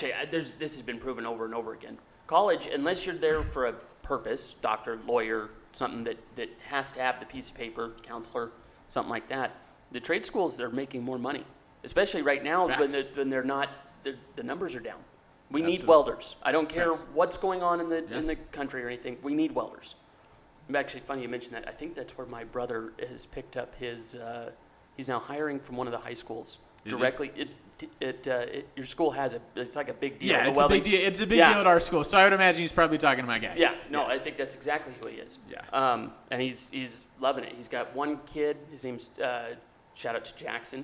Actually, this has been proven over and over again. College, unless you're there for a purpose, doctor, lawyer, something that has to have the piece of paper, counselor, something like that, the trade schools, they're making more money, especially right now when they're not, the numbers are down. We need welders. I don't care what's going on in the country or anything. We need welders. It's actually funny you mentioned that. I think that's where my brother has picked up his, he's now hiring from one of the high schools directly. Your school has it's like a big deal. Yeah, it's a big deal. It's a big deal at our school. So I would imagine he's probably talking to my guy. Yeah, I think that's exactly who he is. Yeah. And he's loving it. He's got one kid. His name's shout out to Jackson.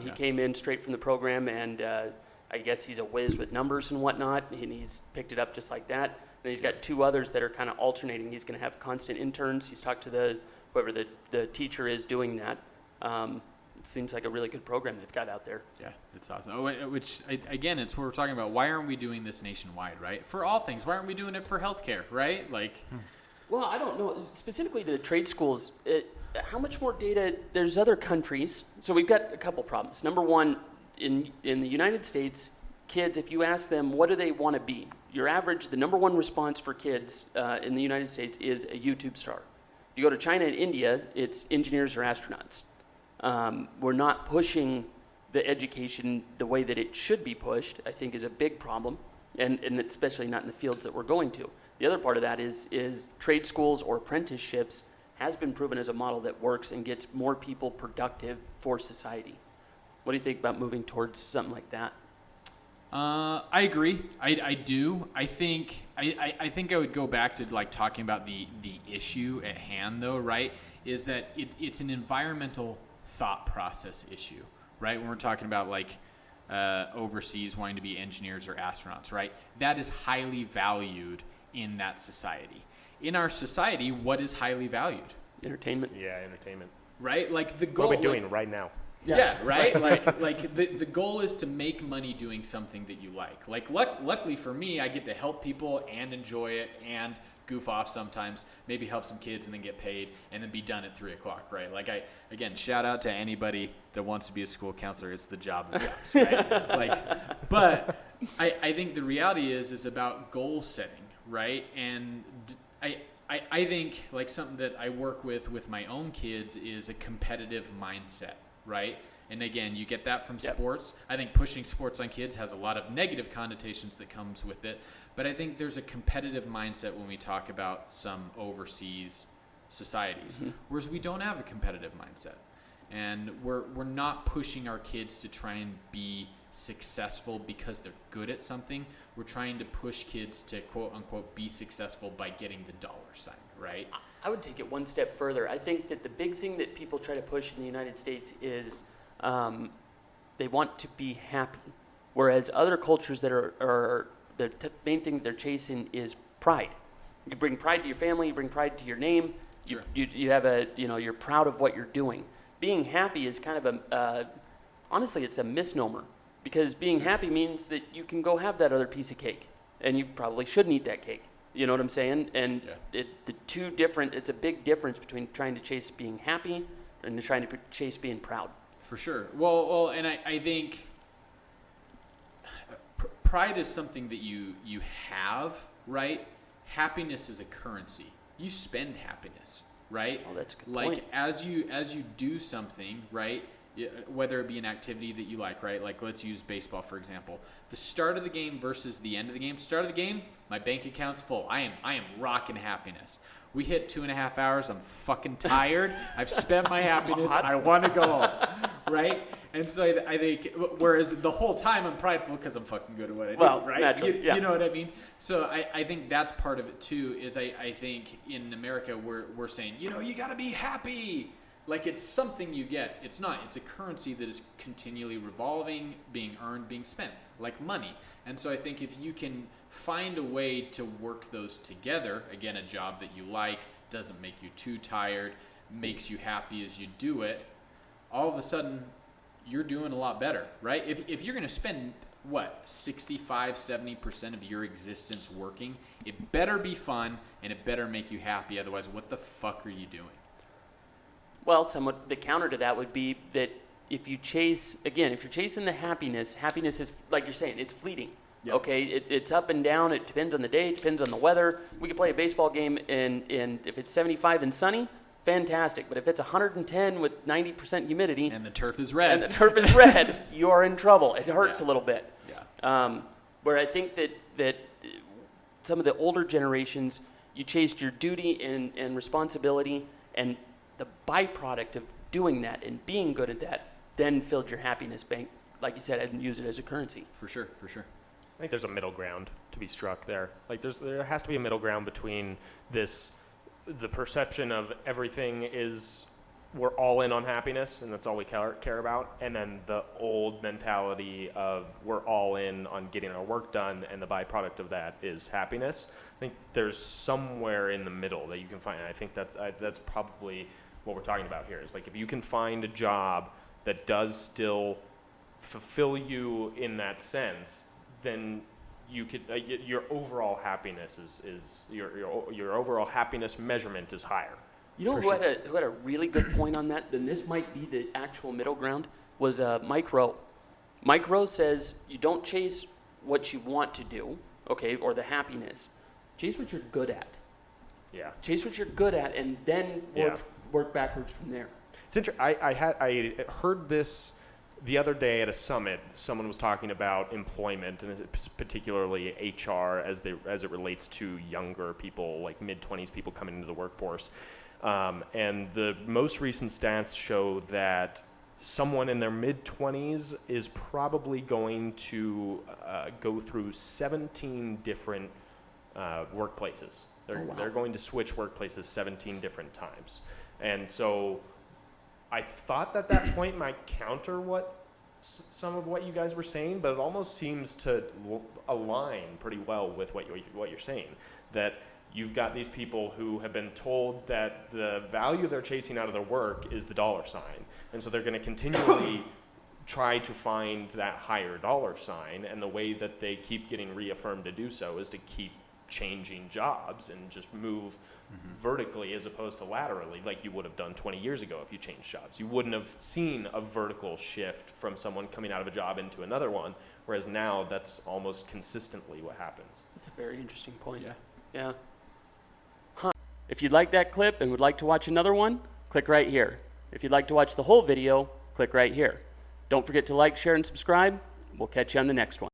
He came in straight from the program, and I guess he's a whiz with numbers and whatnot, and he's picked it up just like that. Then he's got two others that are kind of alternating. He's going to have constant interns. He's talked to whoever the teacher is doing that. It seems like a really good program they've got out there. Yeah, it's awesome. Which, again, it's what we're talking about. Why aren't we doing this nationwide, right? For all things. Why aren't we doing it for healthcare, right? Well, I don't know. Specifically to the trade schools, how much more data? There's other countries. So we've got a couple problems. Number one, in the United States, kids, if you ask them what do they want to be, the number one response for kids in the United States is a YouTube star. If you go to China and India, it's engineers or astronauts. We're not pushing the education the way that it should be pushed, I think is a big problem, and especially not in the fields that we're going to. The other part of that is trade schools or apprenticeships has been proven as a model that works and gets more people productive for society. What do you think about moving towards something like that? I agree. I do. I think I would go back to talking about the issue at hand, though, right? Is that it's an environmental thought process issue, right? When we're talking about overseas wanting to be engineers or astronauts, right? That is highly valued in that society. In our society, what is highly valued? Entertainment. Yeah, entertainment. Right? The goal. What we're doing right now. Yeah, right? The goal is to make money doing something that you like. Luckily for me, I get to help people and enjoy it and goof off sometimes, maybe help some kids and then get paid and then be done at 3 o'clock, right? Again, shout out to anybody that wants to be a school counselor. It's the job of jobs, right? But I think the reality is about goal setting, right? And I think something that I work with my own kids is a competitive mindset, right? And again, you get that from sports. I think pushing sports on kids has a lot of negative connotations that comes with it. But I think there's a competitive mindset when we talk about some overseas societies, whereas we don't have a competitive mindset. And we're not pushing our kids to try and be successful because they're good at something. We're trying to push kids to quote unquote be successful by getting the dollar sign, right? I would take it one step further. I think that the big thing that people try to push in the United States is they want to be happy, whereas other cultures that are the main thing they're chasing is pride. You bring pride to your family, you bring pride to your name. Sure. You have you're proud of what you're doing. Being happy is kind of honestly, it's a misnomer, because being happy means that you can go have that other piece of cake, and you probably shouldn't eat that cake. You know what I'm saying? And it's a big difference between trying to chase being happy and trying to chase being proud. For sure. Well, and I think pride is something that you have, right? Happiness is a currency. You spend happiness, right? Oh, that's a good point. As you do something, right? Whether it be an activity that you like, right? Let's use baseball, for example. The start of the game versus the end of the game. Start of the game, my bank account's full. I am rocking happiness. We hit 2.5 hours. I'm fucking tired. I've spent my happiness. I want to go home, right? And so I think, whereas the whole time I'm prideful because I'm fucking good at what I do, right? Naturally, you know what I mean? So I think that's part of it too. Is I think in America we're saying, you got to be happy. It's something you get. It's not. It's a currency that is continually revolving, being earned, being spent, like money. And so I think if you can find a way to work those together, again, a job that you like, doesn't make you too tired, makes you happy as you do it, all of a sudden you're doing a lot better, right? If you're going to spend, 65-70% of your existence working, it better be fun and it better make you happy. Otherwise, what the fuck are you doing? Well, somewhat the counter to that would be that if you're chasing the happiness is, like you're saying, it's fleeting. Yep. Okay, it's up and down. It depends on the day. It depends on the weather. We could play a baseball game, and if it's 75 and sunny, fantastic. But if it's 110 with 90% humidity And the turf is red. you are in trouble. It hurts a little bit. Yeah. Where I think that some of the older generations, you chased your duty and responsibility, and the byproduct of doing that and being good at that then filled your happiness bank, like you said, and use it as a currency. For sure. I think there's a middle ground to be struck there. Like there has to be a middle ground between the perception of everything is we're all in on happiness and that's all we care about, and then the old mentality of we're all in on getting our work done and the byproduct of that is happiness. I think there's somewhere in the middle that you can find. And I think that's probably what we're talking about here. Is like if you can find a job that does still fulfill you in that sense, then you could your overall happiness is your overall happiness measurement is higher. You know who had a really good point on that? Then this might be the actual middle ground. Was Mike Rowe. Mike Rowe says you don't chase what you want to do, okay, or the happiness. Chase what you're good at. Yeah. Chase what you're good at, and then work backwards from there. It's interesting. I heard this the other day at a summit. Someone was talking about employment, and particularly HR as it relates to younger people, like mid-20s people coming into the workforce. And the most recent stats show that someone in their mid-20s is probably going to go through 17 different workplaces. They're going to switch workplaces 17 different times. And so I thought that point might counter some of what you guys were saying, but it almost seems to align pretty well with what you're saying, that you've got these people who have been told that the value they're chasing out of their work is the dollar sign. And so they're going to continually try to find that higher dollar sign. And the way that they keep getting reaffirmed to do so is to keep changing jobs and just move vertically as opposed to laterally, like you would have done 20 years ago if you changed jobs. You wouldn't have seen a vertical shift from someone coming out of a job into another one, whereas now that's almost consistently what happens. That's a very interesting point. Yeah. If you'd like that clip and would like to watch another one, click right here. If you'd like to watch the whole video, click right here. Don't forget to like, share, and subscribe. We'll catch you on the next one.